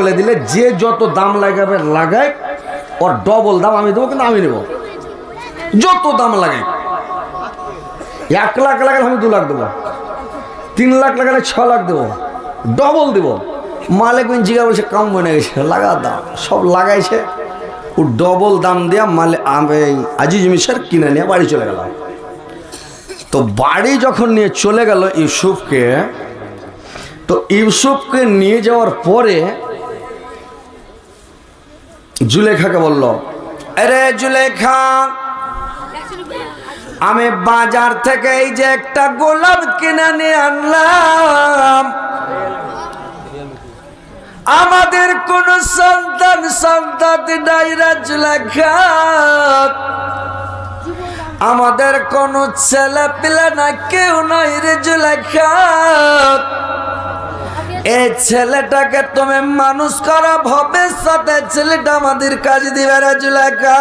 বলে দিলে যে যত দাম লাগাবে লাগায়, ওর ডবল দাম আমি দেবো, কিন্তু আমি নেব যত দাম লাগাই। 1 লাখ লাগালে আমি 2 লাখ দেবো, 3 লাখ লাগালে 6 লাখ দেবো, ডবল দেবো। মালিক জিগা বলছে কম বনে গেছে, লাগা দাম সব লাগাইছে, ও ডবল দাম দেওয়া মালিক আজিজ মিশার কিনে নিয়ে বাড়ি চলে গেল। তো বাড়ি যখন নিয়ে চলে গেল ইউসুফকে, তো ইউসুফকে নিয়ে যাওয়ার পরে জুলেখাকে বলল, আরে জুলেখা, আমি বাজার থেকে এই যে একটা গোলাপ কিনে নিয়ে আনলাম, আমাদের কোন সন্তান নাই রে জুলেখা, আমাদের কোন ছেলে পিলে না, কেউ নাই রে জুলেখা। এই ছেলেটাকে তুমি মানুষ করা, ভবিষ্যতে ছেলেটা আমাদের কাজ দিবে রে জুলেখা।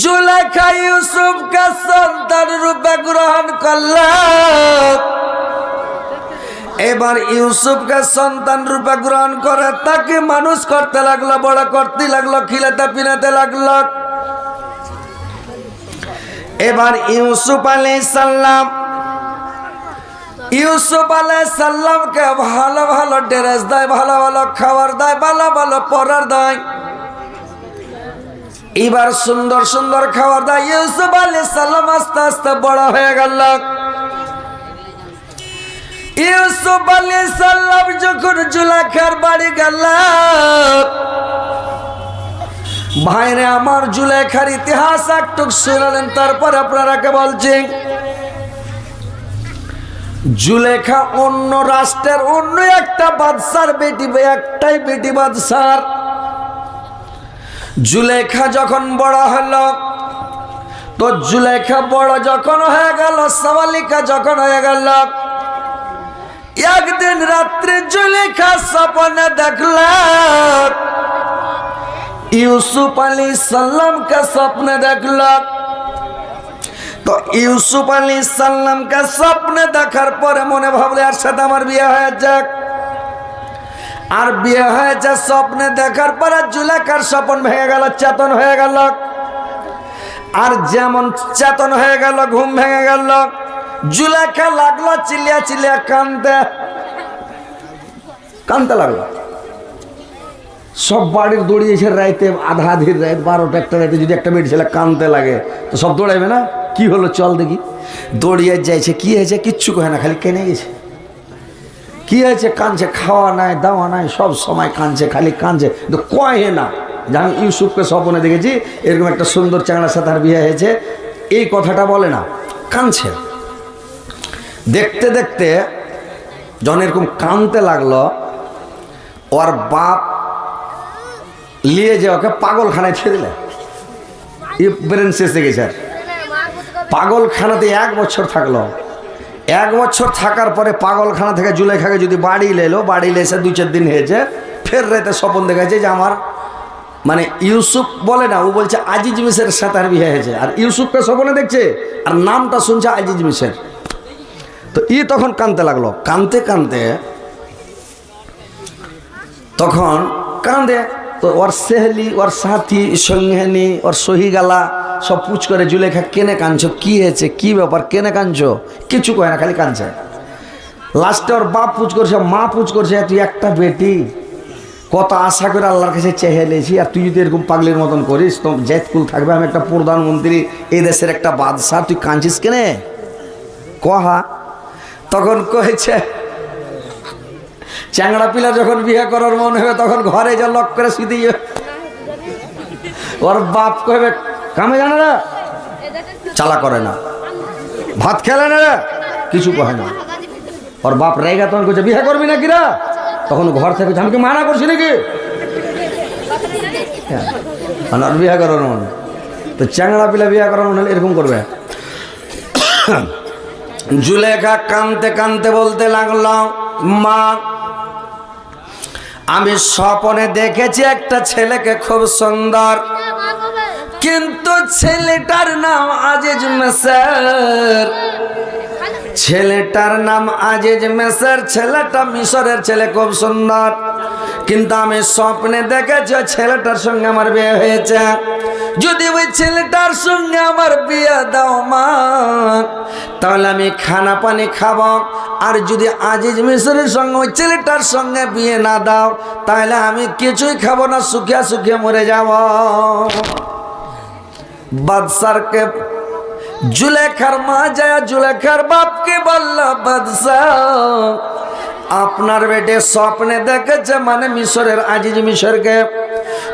জুলেখা ইউসুফকে সন্তান রূপে গ্রহণ করল। এবার ইউসুফকে সন্তান রূপে গ্রহণ করে তাকে মানুষ করতে লাগলো, বড় করতে লাগলো, খিলাতে পিনাতে লাগলো। এবার ইউসুফ আলাইহিস সালামকে ভালো ভালো ড্রেস দেয়, ভালো ভালো খাবার দেয়, ভালো ভালো পরার দেয়। এবার সুন্দর সুন্দর খাবার দেয়। ইউসুফ আলাইহিস সালাম আস্তে আস্তে বড় হয়ে গেল। ইউসুফ আলাইহিস সালাম যখন জুলেখার বাড়ি গেল, ভাইরে আমার জুলেখার ইতিহাস একটু শুনলেন, তারপর আপনারাকে বলছি। জুলেখা অন্য রাষ্ট্রের অন্য একটা বাদশার বেটি, একটাই বেটি বাদশার। জুলেখা যখন বড় হলো, তো জুলেখা বড় যখন হয়ে গেল, সাবালিকা যখন হয়ে গেল, একদিন রাত্রে জুলেখা স্বপ্নে দেখল ইউসুফ আলাইহিস সালামকে স্বপ্নে দেখল। তো ইউসুফ আলাইহিস সালামকে স্বপ্নে দেখার পরে মনে ভাবলে আর সাথে আমার বিয়ে হয়ে যাক। আর বিয়ে হয়েছে, স্বপ্নে দেখার পরে জুলেখার স্বপ্ন ভেঙে গেল, চেতন হয়ে গেল। আর যেমন চেতন হয়ে গেল, ঘুম ভেঙে গেল, জুলেখা লাগলো চিল্লিয়া চিল্লিয়া কানতে লাগলো। সব বাড়ির দৌড়িয়েছে রাইতে, আধা আধির রাত 12টা 1টা রাতে যদি একটা মেয়ে ছেলে কানতে লাগে তো সব দৌড়াইবে না? কি হলো চল দেখি। দৌড়িয়ে যাইছে, কি হয়েছে? কিচ্ছু কহে না, খালি কেনে গেছে। কি হয়েছে? কানছে, খাওয়া নাই দাওয়া নাই, সব সময় কানছে, খালি কানছে, কিন্তু কয়ে না যে আমি ইউসুফকে স্বপ্নে দেখেছি এরকম একটা সুন্দর চ্যাংড়ার সাথে আর বিয়ে হয়েছে, এই কথাটা বলে না, কানছে। দেখতে দেখতে যখন এরকম কানতে লাগলো, ওর বাপ নিয়ে যে ওকে পাগলখানায় ছেড়ে দিলে। ব্রেন শেষ হয়ে গেছে। আর পাগলখানাতে 1 বছর থাকলো। 1 বছর থাকার পরে পাগলখানা থেকে জুলেখাকে যদি বাড়ি এলো, বাড়ি এসে 2-4 দিন হয়েছে, ফের রাতে স্বপ্ন দেখাচ্ছে যে আমার মানে ইউসুফ বলে না, ও বলছে আজিজ মিসের সাথে আর বিয়ে হয়েছে। আর ইউসুফকে স্বপ্নে দেখছে আর নামটা শুনছে আজিজ মিসের। তো তখন কানতে লাগলো। কানতে কানতে তখন কান্দে, তো ওর সেহলি, ওর সাথী, সঙ্গিনী, ওর সহিগালা সব পুছ করে, জুলেখা কেনে কাঁদছো, কি হয়েছে, কি ব্যাপার, কেনে কাঁদছো? কিছু কয় না, খালি কাঁদছে। লাস্টে ওর বাপ পুছ করছে, মা পুছ করছে, তুই একটা বেটি, কত আশা করে আল্লাহর কাছে চেয়ে লেছি, আর তুই যদি এরকম পাগলির মতন করিস তো জেতকুল থাকবে। আমি একটা প্রধানমন্ত্রী, এই দেশের একটা বাদশাহ, তুই কাঁদছিস কেনে কহা? তখন কয়েছে চ্যাংড়া পিলা যখন বিয়ে করার মনে হবে তখন ঘরে যা লক করে শুধু ওর বাপ কহবে কামে জানে না, চালা করে না, ভাত খেলে না, কিছু কহে না। ওর বাপ রেগা তখন কইছে বিয়ে করবি না কিরা? তখন ঘর থেকে আমি কি মানা করছি নাকি বিয়ে করার মনে? তো চ্যাংড়া পিলা বিয়ে করার মনে হলে এরকম করবে। জুলেখা কানতে কানতে বলতে লাগলো, মা আমি স্বপ্নে দেখেছি একটা ছেলেকে খুব সুন্দর, কিন্তু ছেলেটার নাম আজিজ মিসর। ছেলেটার নাম আজিজ মিসর, ছেলেটা মিশরের ছেলে, খুব সুন্দর। কিন্তু আমি স্বপ্নে দেখেছি ওই ছেলেটার সঙ্গে আমার বিয়ে হয়েছে। যদি ওই ছেলেটার সঙ্গে আমার বিয়ে দাও মা, তাহলে আমি খানা পানি খাবো। আর যদি আজিজ মিশরের সঙ্গে ওই ছেলেটার সঙ্গে বিয়ে না দাও, তাহলে আমি কিছুই খাবো না, শুকিয়ে শুকিয়ে মরে যাব। বাদশারকে জুলেখার মা যায় জুলেখার বাপকে বলল, বাদশাহ আপনার বেটে স্বপ্নে দেখেছে, মানে মিশরের আজিজ মিশরকে,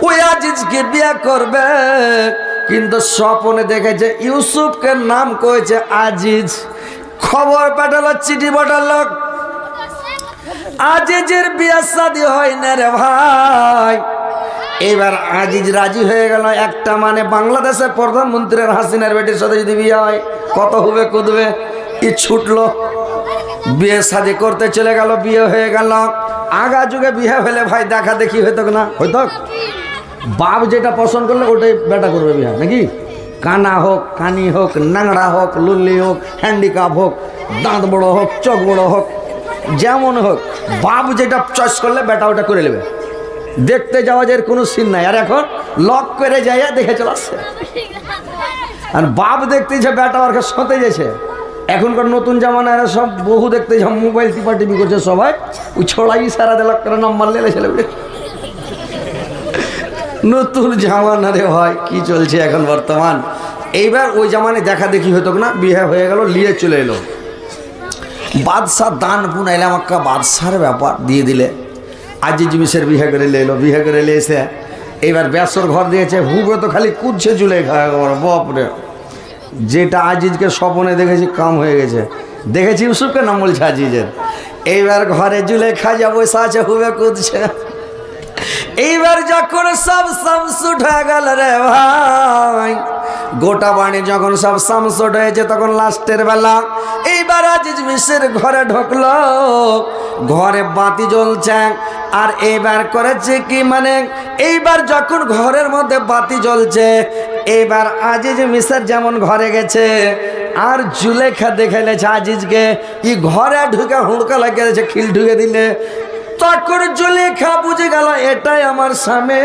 ওই আজিজকে বিয়ে করবে, কিন্তু স্বপ্নে দেখেছে ইউসুফকে নাম করেছে আজিজ। খবর পাঠালো, চিঠি পাঠালো, আজিজের বিয়ে শাদী হয় না রে ভাই। এবার আজিজ রাজি হয়ে গেল। একটা মানে বাংলাদেশের প্রধানমন্ত্রীর হাসিনার বেটির সাথে যদি বিয়ে হয় কত হবে কুদবে, ই ছুটলো, বিয়ে শাদী করতে চলে গেল, বিয়ে হয়ে গেল। আগা যুগে বিয়ে হলে ভাই দেখা দেখি হইতো না, হইতো বাপ যেটা পছন্দ করলে ওটাই বেটা করবে বিয়ে, নাকি? কানা হোক, কানি হোক, নাংড়া হোক, লুল্লি হোক, হ্যান্ডিক্যাপ হোক, দাঁত বড় হোক, চোখ বড় হোক, যেমন হোক, বাপ যেটা চয়েস করলে বেটা ওটা করে নেবে। দেখতে যাওয়া যায় কোনো সিন নাই। আর এখন লক করে যাইয়া দেখে চলে আসছে। আর বাপ দেখতে যে বেটা ওর সতে গেছে। এখনকার নতুন জামানায় সব বহু দেখতে যা মোবাইল টিপা টিপি করছে সবাই, ওই ছড়াই সারা দিলাক করে নাম্বার লেলে ছেলে নতুন জামানা রে ভাই, কি চলছে এখন বর্তমান। এইবার ওই জামানায় দেখা দেখি হতো না, বিয়ে হয়ে গেল, নিয়ে চলে এলো। বাদশাহ দান পুনাইলে আমাকে বাদশার ব্যাপার দিয়ে দিলে। আজিজ মিসের বিয়ে করে এলো, বিয়ে করে এসে এবার বেসর ঘর দিয়েছে। হুবে তো খালি কুদছে জুলেখা, বাপরে। যেটা আজিজকে স্বপ্নে দেখেছি কাম হয়ে গেছে। দেখেছি ইউসুফকে নাম বলছে আজিজের। এইবার ঘরে জুলেখা যা বসে আছে, হুবে কুদছে। এইবার যখন সব শামস উঠে গেল রে ভাই, গোটা বাণী যখন সব শামস হয়েছে, তখন লাস্টের বেলা এইবার আজিজ মিসের ঘরে ঢুকলো। ঘরে বাতি জ্বলছে। আর এইবার করেছে কি, মানে এইবার যখন ঘরের মধ্যে বাতি জ্বলছে, এইবার আজিজ মিসর যেমন ঘরে গেছে, আর জুলেখা দেখে লেছে আজিজকে, ই ঘরে ঢুকে হুড়কা লাগিয়েছে, খিল ঢুকে দিলে। তখন জুলেখা বুঝে গেল এটাই আমার স্বামী,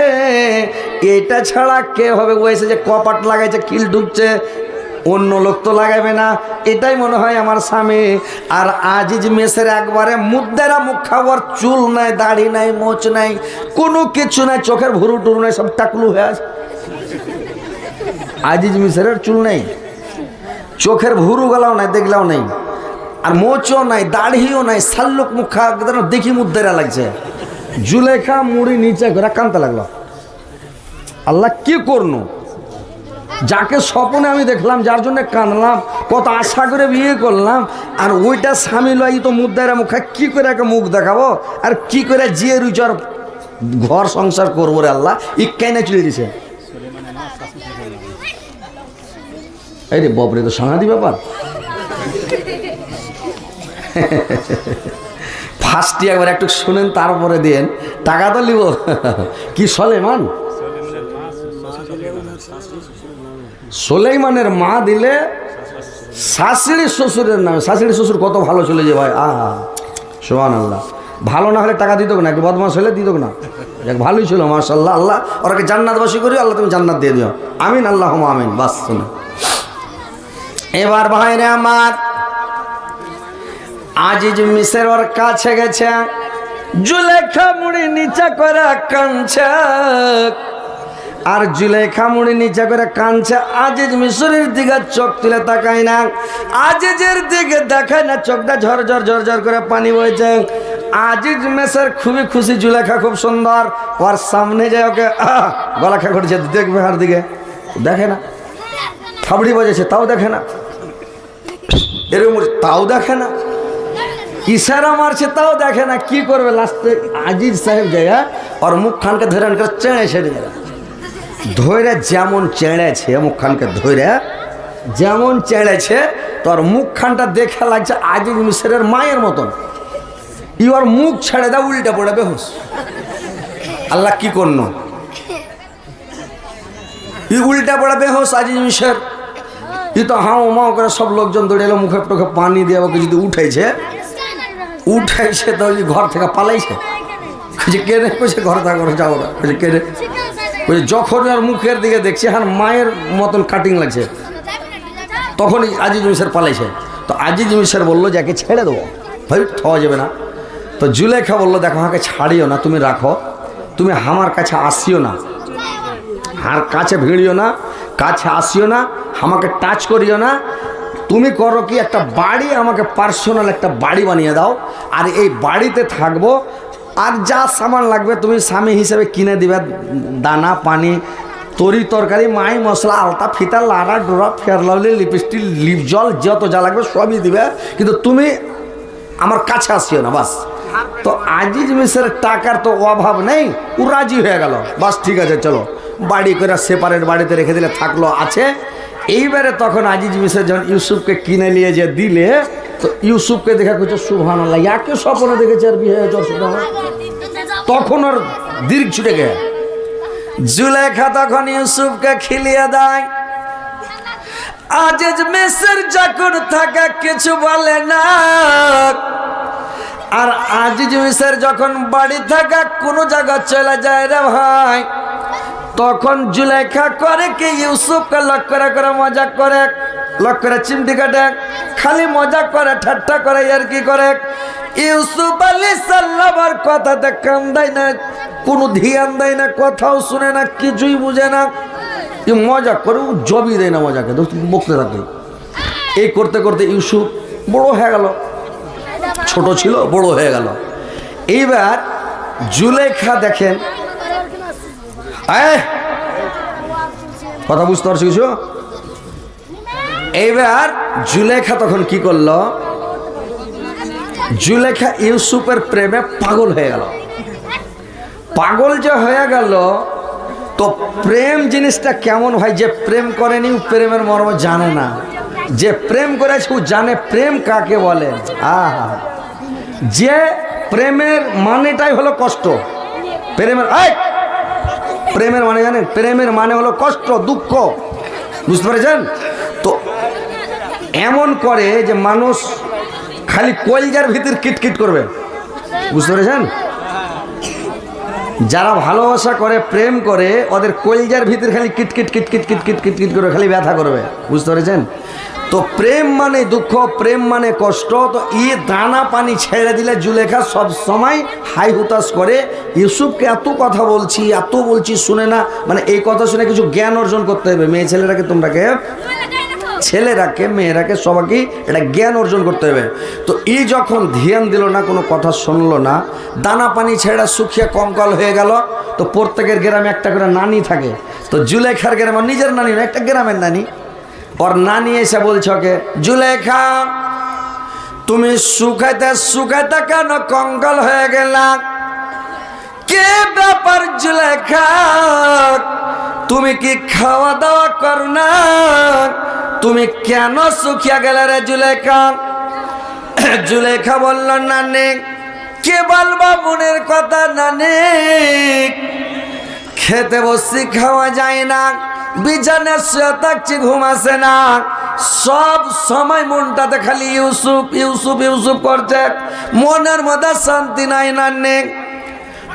এটা ছাড়া কে হবে। ও এসে যে কপাট লাগাইছে, খিল ঢুকছে, অন্য লোক তো লাগাবে না, এটাই মনে হয় আমার স্বামী। আর আজিজ মেসের একবারে মুদ্দেরা মুখ খাবার, চুল নাই, দাড়ি নাই, মোচ নাই, কোনো কিছু নাই, চোখের ভুরু টুরু নাই, সব টাকলু হয়ে আছে। আজিজ মিসরের চুল নেই, চোখের ভুরু গলাও নাই, দেখলাও নেই, আর মোচও নাই, দাড়িও নাই, শাল্লুক মুখা দেখি মুদ্দেরা লাগছে। জুলেখা মুড়ি নিচে করে কানতে লাগলো। আল্লাহ কি করলো? যাকে স্বপ্নে আমি দেখলাম, যার জন্য কাঁদলাম, কত আশা করে বিয়ে করলাম, আর ওইটা স্বামী লয় তো মুদ্দারা মুখা, কি করে একটা মুখ দেখাবো, আর কি করে জিয়ে রুচার ঘর সংসার করবো রে আল্লাহ। ইকাইনা চলে দিছে। এই রে বাপরে, তো সাংঘাতি ব্যাপার। ফার্স্টে একবার একটু শুনেন, তারপরে দেন, টাকা তো নিব। কি সলেমান? সোলেমানের মা দিলে শাশুড়ি শ্বশুরের নামে। শাশুড়ি শ্বশুর কত ভালো চলে যে ভাই, আহা সুবহানাল্লাহ। ভালো না হলে টাকা দিত না, একটু বদমাশ হলে দিত না। দেখ ভালোই ছিল মাশাআল্লাহ। আল্লাহ ওরাকে জান্নাতবাসী করি, আল্লাহ তুমি জান্নাত দিয়ে দিও, আমিন আল্লাহুম্মা আমিন। বাস শুনে এবার ভাইরে আমার, আজিজ মিসর ওর কাছে গেছে। জুলেখা মুড়ি নিচা করে কাঁদছে, আর জুলেখা মুড়ি নিচে করে কাঁদছে। আজিজ মিশরের দিকে চোখ তুলে তাকায় না, আজিজের দিকে দেখায় না, চোখটা ঝরঝর ঝরঝর করে পানি বইছে। আজিজ মিসর খুবই খুশি, জুলেখা খুব সুন্দর। ওর সামনে যায় ওকে গলা খা করছে, দেখবে হার দিকে, দেখে না। থাবড়ি বাজেছে, তাও দেখে না। এরকম তাও দেখে না। ইশারা মারছে, তাও দেখে না। কি করবে? লাস্টে আজিজ সাহেব যায় ওর মুখ খানকে ধরে চেড়ে ছেড়ে দেয়। ধৈরে যেমন চেড়েছে, মুখখানকে ধৈরে যেমন চেড়েছে, তোর মুখখানটা দেখে লাগছে আজিজ মিসরের মায়ের মতন। ইওর মুখ ছেড়ে দেয়, উল্টে পড়ে বেহুশ। আল্লাহ কি করলো? ই উল্টা পড়ে বেহুশ আজিজ মিসর। ই তো হাও মাও করে সব লোকজন দৌড়ে এলো, মুখে টুখে পানি দিয়ে ওকে যদি উঠাইছে তো ওই ঘর থেকে পালাইছে। কেনে কইছে ঘর থেকে ঘরে যাও না, কেনে যখন আর মুখের দিকে দেখছে হ্যাঁ মায়ের মতন কাটিং লাগছে, তখনই আজিজ মিশর পালাইছে। তো আজিজ মিশর বললো যে একে ছেড়ে দেবো, ভাই খাওয়া যাবে না। তো জুলেখা বললো দেখো আমাকে ছাড়িও না, তুমি রাখো, তুমি আমার কাছে আসিও না, আর কাছে ভিড়িও না, কাছে আসিও না, আমাকে টাচ করিও না। তুমি করো কি একটা বাড়ি, আমাকে পার্সোনাল একটা বাড়ি বানিয়ে দাও, আর এই বাড়িতে থাকবো, আর যা সামান লাগবে তুমি স্বামী হিসেবে কিনে দিবে, দানা পানি তরি তরকারি মাই মশলা আলতা ফিতা লাড়া ডোরা ফেয়ার লাভলি লিপস্টিক লিপ জল যত যা লাগবে সবই দিবে, কিন্তু তুমি আমার কাছে আসিও না বাস। তো আজিজ মিশরের টাকার তো অভাব নেই, ও রাজি হয়ে গেল, বাস ঠিক আছে চলো বাড়ি করে সেপারেট বাড়িতে রেখে দিলে, থাকলো আছে। এইবারে তখন আজিজ মিশর যখন ইউসুফকে কিনে নিয়ে যে দিলে, তো ইউসুফকে দেখা করছে সুবহানাল্লাহ, ইয়াকে স্বপ্নে দেখেছে আর বিয়ে হয়েছে, তখন ওর দীর্ঘ ছুটে গে। জুলেখা তখন ইউসুফকে খিলিয়ে দেয়। আজিজ মিশর যখন থাকা কিছু বলে না, আর আজিজ মিশর যখন বাড়ি থাকা কোনো জায়গা চলে যায় রে ভাই, তখন জুলেখা করে কি ইউসুফকে লক করে মজা করে, লক করে চিমটি কাটে, খালি মজা করে ঠাট্টা করে আর কি করে। ইউসুফ আলাইহিস সালামের কথাতে কান দেয় না, কোনো ধ্যান দেয় না, কথাও শুনে না, কিছুই বুঝে না, মজা করে ও জবই দেয় না মজাকে, বকতে থাকে। এই করতে করতে ইউসুফ বড় হয়ে গেল, ছোট ছিল বড় হয়ে গেল। এইবার জুলেখা দেখেন, কথা বুঝতে পারছো কিছু? এইবার জুলেখা তখন কি করলো, জুলেখা ইউসুফের প্রেমে পাগল হয়ে গেল। পাগল যে হয়ে গেল, তো প্রেম জিনিসটা কেমন হয়, যে প্রেম করেনি ও প্রেমের মর্ম জানে না, যে প্রেম করেছে ও জানে প্রেম কাকে বলে। আহা, যে প্রেমের মানেটাই হলো কষ্ট, প্রেমের মানে জানেন, প্রেমের মানে হলো কষ্ট দুঃখ, বুঝতে পেরেছেন? তো এমন করে যে মানুষ খালি কলজার ভিতর কিটকিট করবে, বুঝতে পেরেছেন? যারা ভালোবাসা করে প্রেম করে ওদের কলজার ভিতর খালি কিটকিট কিটকিট কিটকিট কিটকিট করে খালি ব্যথা করবে, বুঝতে পেরেছেন? তো প্রেম মানে দুঃখ, প্রেম মানে কষ্ট। তো দানা পানি ছেড়ে দিলে জুলেখা সব সময় হাই হুতাশ করে, ইউসুফকে এত কথা বলছি এত বলছি শুনে না, মানে এই কথা শুনে কিছু জ্ঞান অর্জন করতে হবে। মেয়ে ছেলেরাকে তোমরাকে, ছেলেরাকে মেয়েরাকে সবাইকে এটা জ্ঞান অর্জন করতে হবে। তো যখন ধ্যান দিল না, কোনো কথা শুনলো না, দানা পানি ছেড়ে শুকিয়ে কঙ্কাল হয়ে গেল। তো প্রত্যেকের গ্রামে একটা করে নানি থাকে, তো জুলেখার গ্রামে নিজের নানি না, একটা গ্রামের নানি, ওর নানি এসে বলছে ওকে, জুলেখা তুমি শুকাইতে শুকাইতে কেন কঙ্কাল হয়ে গেলা? কে ব্যাপার জুলেখা, তুমি কি খাওয়া দাওয়া কর না? তুমি কেন শুকিয়ে গেলে রে জুলেখা? জুলেখা বলল, নানি কে বলবা মনের কথা, নানি খেতে বসি খাওয়া যায় না, বিছানে শুয়ে থাকছি ঘুম আসে না, সব সময় মনটাতে খালি ইউসুফ ইউসুফ ইউসুফ করছে, মনের মধ্যে শান্তি নাই নানি।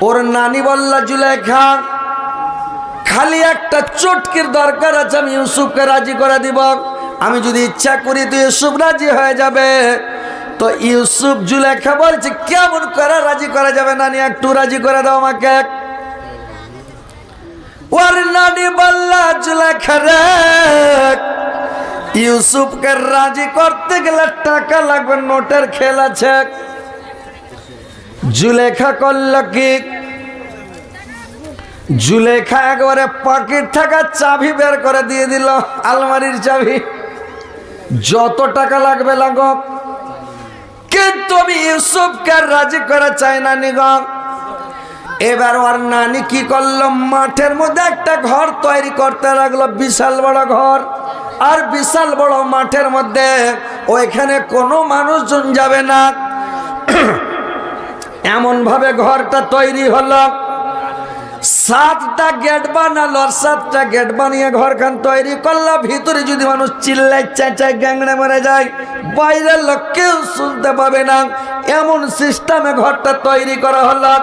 ওর নানি বলল, জুলেখা খালি একটা চটকির দরকার আছে, আমি ইউসুফকে রাজি করে দিব, আমি যদি ইচ্ছা করি তো ইউসুফ রাজি হয়ে যাবে। তো ইউসুফ, জুলেখা বলছে কেমন করে রাজি করা যাবে নানি, একটু রাজি করে দাও আমাকে। ওর নানি বলল, জুলেখা রে ইউসুফকে রাজি করতে গেলে টাকা লাগবে, নোটের খেল আছে। জুলেখা করল কি, জুলেখা একবারে পকেট থাকা চাবি বের করে দিয়ে দিল, আলমারির চাবি, যত টাকা লাগবে লাগুক, কিন্তু আমি ইউসুফকে রাজি করা চাই না নিগম। এবার ওর নানি কি করলো, মাঠের মধ্যে একটা ঘর তৈরি করতে লাগলো, বিশাল বড় ঘর, আর বিশাল বড় মাঠের মধ্যে, ওইখানে কোনো মানুষজন যাবে না, এমন ভাবে ঘরটা তৈরি হলো। সাতটা গেট বানালো, আর সাতটা গেট বানিয়ে ঘরখান তৈরি করলো। ভিতরে যদি মানুষ চিল্লাই চেঁচায় গ্যাংড়ে মরে যায়, বাইরের লোক কেউ শুনতে পাবে না, এমন সিস্টেমে ঘরটা তৈরি করা হলো।